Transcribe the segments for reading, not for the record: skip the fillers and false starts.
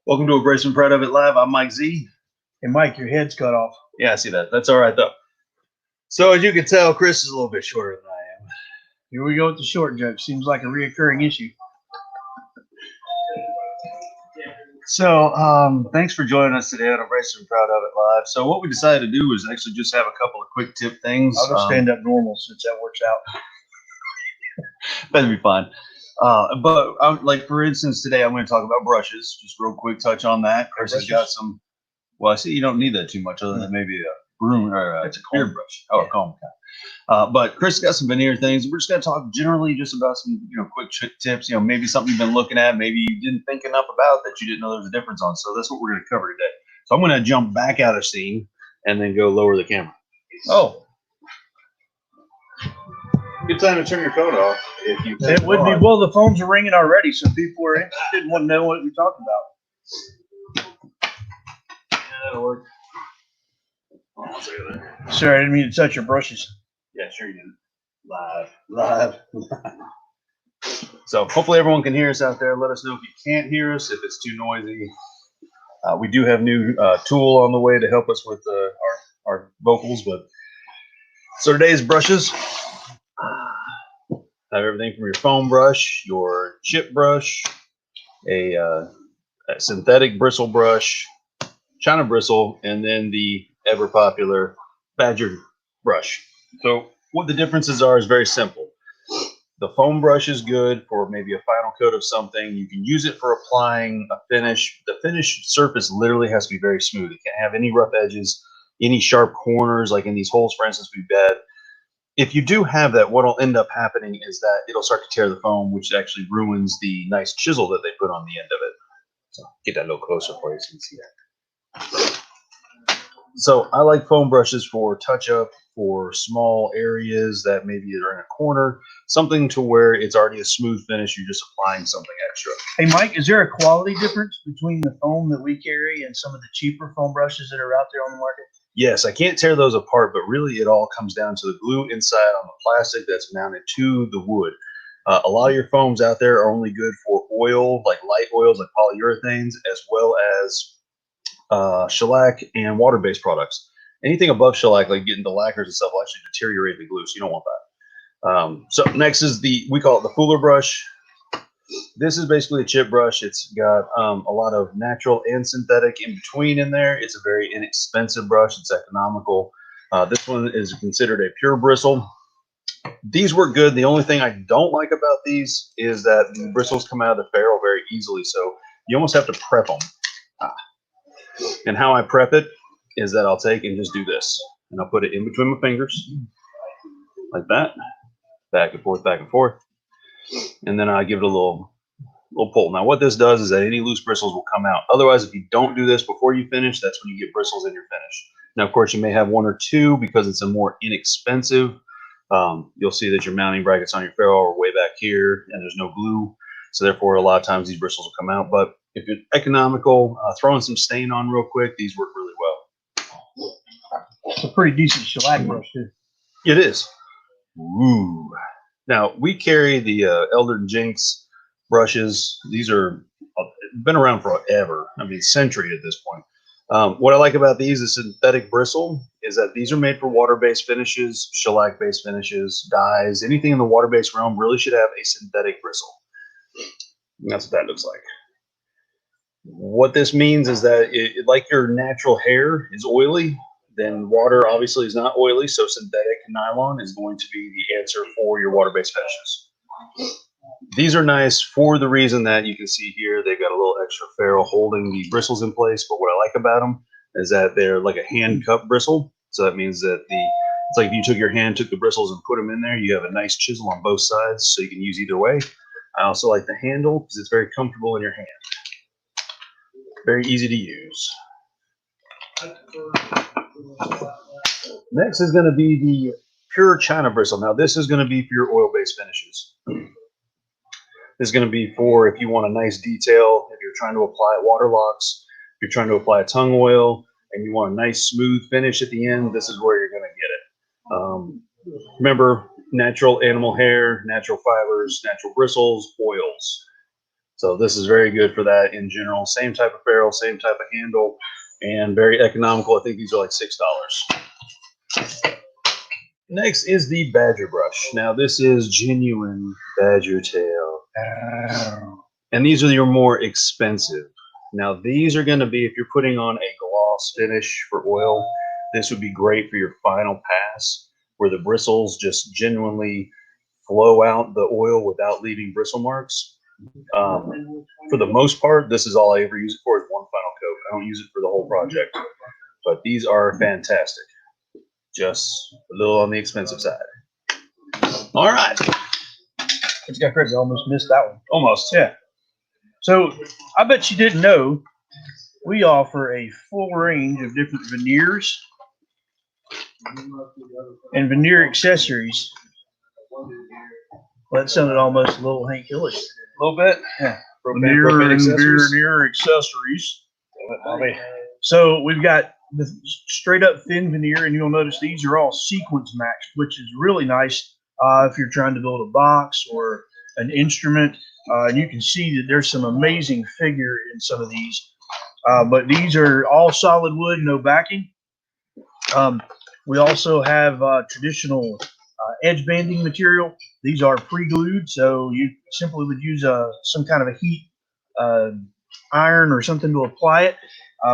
Welcome to Abrasive Proud of It Live. I'm MikeZ. Hey, Mike, your head's cut off. Yeah, I see that. That's all right, though. So, as you can tell, Chris is a little bit shorter than I am. Here we go with the short joke. Seems like a reoccurring issue. So, thanks for joining us today on Abrasive Proud of It Live. So, what we decided to do was actually just have a couple of quick tip things. I'll just stand up normal since that works out. That'd be fine. But like, for instance, today I'm going to talk about brushes. Just real quick touch on that. Chris has got some. Well, I see you don't need that too much, other than maybe a broom or It's a beard comb. brush. Oh, Yeah. a comb. But Chris got some veneer things. We're just going to talk generally just about some, quick tips. Maybe something you've been looking at, maybe you didn't think enough about that you didn't know there was a difference on. So that's what we're going to cover today. So I'm going to jump back out of scene and then go lower the camera. Oh, Good time to turn your phone off if you. it would be. Well, the phones are ringing already, so people are interested and want to know what we're talking about. Yeah, that'll work. Hold on one second there. Sorry, I didn't mean to touch your brushes. Yeah, sure you did. Live. So hopefully everyone can hear us out there. Let us know if you can't hear us, if it's too noisy. We do have new tool on the way to help us with our vocals. But so today's brushes have everything from your foam brush, your chip brush, a synthetic bristle brush, China bristle, and then the ever popular Badger brush. So what the differences are is very simple. The foam brush is good for maybe a final coat of something. You can use it for applying a finish. The finished surface literally has to be very smooth. It can't have any rough edges, any sharp corners, like in these holes, for instance, would be bad. If you do have that, what will end up happening is that it'll start to tear the foam, which actually ruins the nice chisel that they put on the end of it. So get that a little closer for you so you can see that. So I like foam brushes for touch up, for small areas that maybe are in a corner, something to where it's already a smooth finish. You're just applying something extra. Hey, Mike, is there a quality difference between the foam that we carry and some of the cheaper foam brushes that are out there on the market? Yes, I can't tear those apart, but really it all comes down to the glue inside on the plastic that's mounted to the wood. A lot of your foams out there are only good for oil, like light oils, like polyurethanes, as well as shellac and water-based products. Anything above shellac, like getting the lacquers and stuff, will actually deteriorate the glue, so you don't want that. So next is we call it the Fuller brush. This is basically a chip brush. It's got a lot of natural and synthetic in between in there. It's a very inexpensive brush. It's economical. This one is considered a pure bristle. These work good. The only thing I don't like about these is that the bristles come out of the ferrule very easily, so you almost have to prep them. And how I prep it is that I'll take and just do this, and I'll put it in between my fingers like that, back and forth, and then I give it a little pull. Now what this does is that any loose bristles will come out. Otherwise, if you don't do this before you finish, that's when you get bristles in your finish. Now, of course, you may have one or two because it's a more inexpensive. You'll see that your mounting brackets on your ferrule are way back here, and there's no glue. So therefore, a lot of times these bristles will come out. But if you're economical, throwing some stain on real quick, these work really well. It's a pretty decent shellac brush, too. It is. Ooh. Now, we carry the Elder Jinx brushes. These are been around forever. I mean, century at this point. What I like about these is synthetic bristle is that these are made for water-based finishes, shellac-based finishes, dyes. Anything in the water-based realm really should have a synthetic bristle. And that's what that looks like. What this means is that like your natural hair is oily, then water obviously is not oily, so synthetic nylon is going to be the answer for your water-based finishes. These are nice for the reason that you can see here, they've got a little extra ferrule holding the bristles in place, but what I like about them is that they're like a hand cup bristle. So that means that it's like if you took your hand, took the bristles and put them in there, you have a nice chisel on both sides, so you can use either way. I also like the handle because it's very comfortable in your hand. Very easy to use. Next is going to be the pure China bristle. Now this is going to be for your oil-based finishes. This is going to be for if you want a nice detail, if you're trying to apply water locks, if you're trying to apply a tongue oil, and you want a nice smooth finish at the end, this is where you're going to get it. Remember, natural animal hair, natural fibers, natural bristles, oils. So this is very good for that in general. Same type of ferrule, same type of handle, and very economical. I think these are like $6. Next is the Badger brush. Now this is genuine badger tail. And these are your more expensive. Now these are going to be, if you're putting on a gloss finish for oil, this would be great for your final pass where the bristles just genuinely flow out the oil without leaving bristle marks. For the most part, this is all I ever use it for is one final coat. I don't use it for the whole project, but these are fantastic. Just a little on the expensive side. All right. It's got crazy. I almost missed that one. Almost. Yeah. So I bet you didn't know we offer a full range of different veneers and veneer accessories. Well, that sounded almost a little Hank Hillish. A little bit. Yeah. Veneer and veneer accessories. So we've got the straight up thin veneer, and you'll notice these are all sequence matched, which is really nice if you're trying to build a box or an instrument. And you can see that there's some amazing figure in some of these. But these are all solid wood, no backing. We also have traditional edge banding material. These are pre-glued, so you simply would use some kind of a heat iron or something to apply it.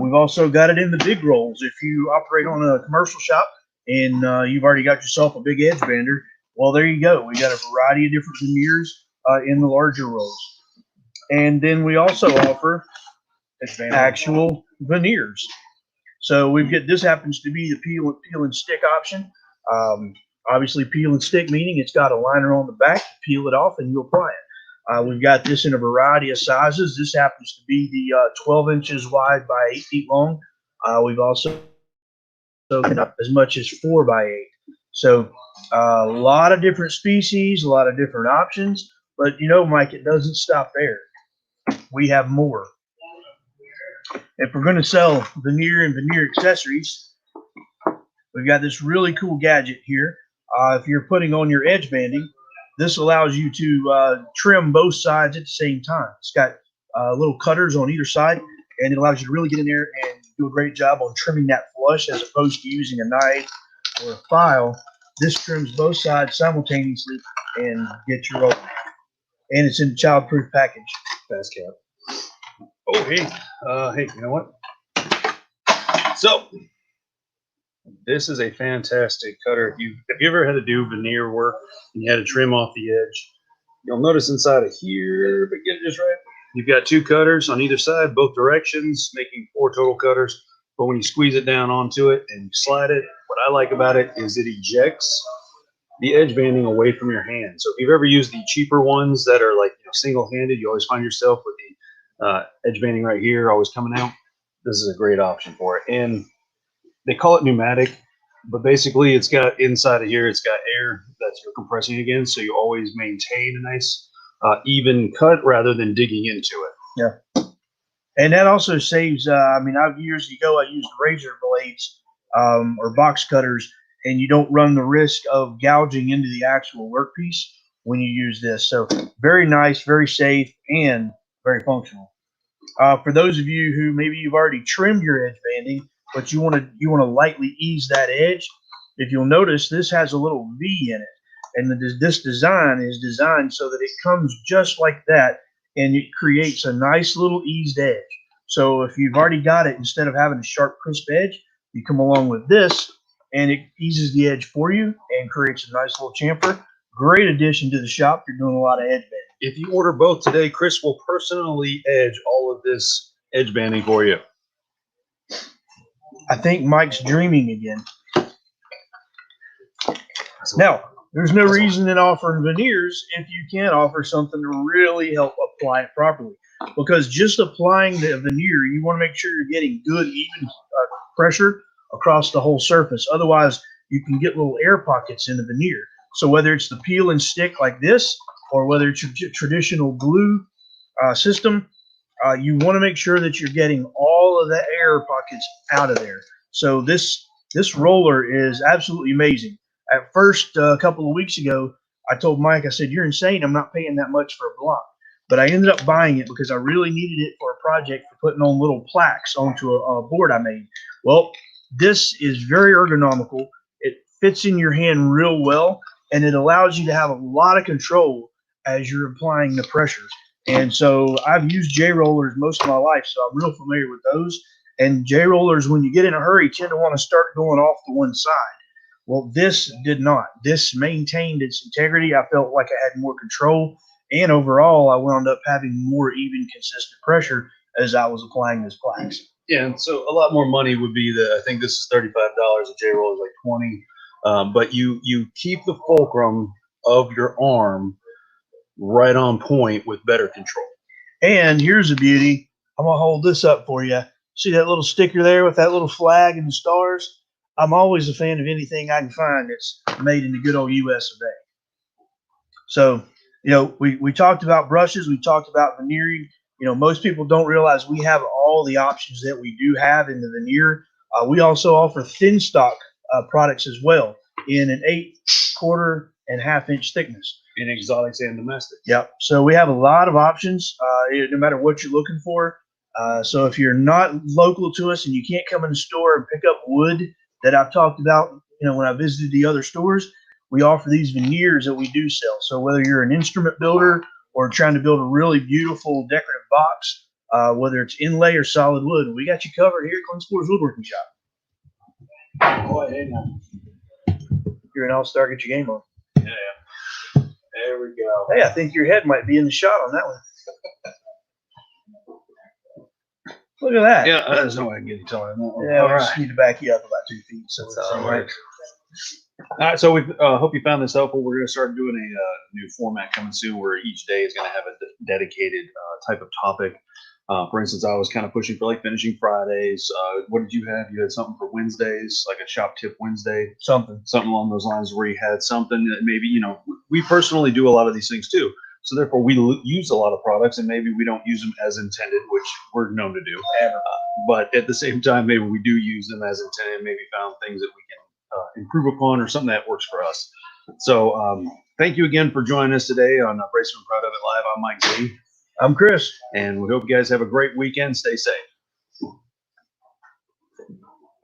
We've also got it in the big rolls. If you operate on a commercial shop and you've already got yourself a big edge bander, well, there you go. We got a variety of different veneers in the larger rolls. And then we also offer actual veneers. So we've got, this happens to be the peel and stick option. Obviously peel and stick, meaning it's got a liner on the back, peel it off and you apply it. We've got this in a variety of sizes. This happens to be the 12 inches wide by 8 feet long. We've also up as much as 4 by 8. So a lot of different species, a lot of different options. But you know, Mike, it doesn't stop there. We have more. If we're going to sell veneer and veneer accessories, we've got this really cool gadget here. If you're putting on your edge banding, this allows you to trim both sides at the same time. It's got little cutters on either side, and it allows you to really get in there and do a great job on trimming that flush as opposed to using a knife or a file. This trims both sides simultaneously and gets you rolling. And it's in a child-proof package. Fast cap. Oh, hey. Hey, you know what? So, this is a fantastic cutter. If you ever had to do veneer work and you had to trim off the edge, you'll notice inside of here, but get it just right, you've got 2 cutters on either side, both directions, making 4 total cutters. But when you squeeze it down onto it and slide it, what I like about it is it ejects the edge banding away from your hand. So if you've ever used the cheaper ones that are like, you know, single-handed, you always find yourself with the edge banding right here always coming out. This is a great option for it. And they call it pneumatic, but basically it's got inside of here, it's got air that you're compressing against, so you always maintain a nice even cut rather than digging into it. Yeah. And that also saves, I mean, years ago, I used razor blades or box cutters, and you don't run the risk of gouging into the actual workpiece when you use this. So very nice, very safe, and very functional. For those of you who maybe you've already trimmed your edge banding, but you want to lightly ease that edge, if you'll notice, this has a little V in it. And this design is designed so that it comes just like that, and it creates a nice little eased edge. So if you've already got it, instead of having a sharp, crisp edge, you come along with this, and it eases the edge for you and creates a nice little chamfer. Great addition to the shop if you're doing a lot of edge banding. If you order both today, Chris will personally edge all of this edge banding for you. I think Mike's dreaming again. Now, there's no reason in offering veneers if you can't offer something to really help apply it properly. Because just applying the veneer, you want to make sure you're getting good, even pressure across the whole surface. Otherwise, you can get little air pockets in the veneer. So whether it's the peel and stick like this, or whether it's your traditional glue system, you want to make sure that you're getting all of the air pockets out of there. So this roller is absolutely amazing. At first, a couple of weeks ago, I told Mike, I said, "You're insane. I'm not paying that much for a block." but I ended up buying it because I really needed it for a project for putting on little plaques onto a board I made. Well, this is very ergonomical. It fits in your hand real well, and it allows you to have a lot of control as you're applying the pressure. And so I've used J rollers most of my life, so I'm real familiar with those. And J rollers, when you get in a hurry, tend to want to start going off to one side. Well, this did not. This maintained its integrity. I felt like I had more control, and overall, I wound up having more even, consistent pressure as I was applying these plaques. Yeah, and so a lot more money would be I think this is $35. A J roll is like 20. But you keep the fulcrum of your arm right on point with better control. And here's the beauty. I'm gonna hold this up for you. See that little sticker there with that little flag and the stars? I'm always a fan of anything I can find that's made in the good old US of A. So, we talked about brushes, we talked about veneering. Most people don't realize we have all the options that we do have in the veneer. We also offer thin stock products as well in an 8, quarter, and half-inch thickness. In exotics and domestic. Yep. So we have a lot of options, no matter what you're looking for. So if you're not local to us and you can't come in the store and pick up wood that I've talked about, when I visited the other stores, we offer these veneers that we do sell. So whether you're an instrument builder or trying to build a really beautiful decorative box, whether it's inlay or solid wood, we got you covered here at Clean Explorers Woodworking Shop. Boy, hey, now. You're an all-star. Get your game on. Yeah. There we go. Hey, I think your head might be in the shot on that one. Look at that. Yeah, there's no way I can get you taller than that one. Yeah, All we right. just need to back you up about 2 feet. So That's all right. All right, so we hope you found this helpful. We're going to start doing a new format coming soon where each day is going to have a dedicated type of topic. For instance, I was kind of pushing for like finishing Fridays. What did you have? You had something for Wednesdays, like a shop tip Wednesday, something along those lines, where you had something that maybe, we personally do a lot of these things too. So therefore, we use a lot of products, and maybe we don't use them as intended, which we're known to do. But at the same time, maybe we do use them as intended. Maybe found things that we can improve upon, or something that works for us. So thank you again for joining us today on Abrasive and Proud of It Live. I'm MikeZ. I'm Chris. And we hope you guys have a great weekend. Stay safe.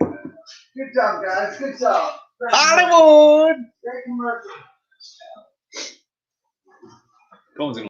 Good job, guys. Good job. Hollywood! Great commercial. Phone's in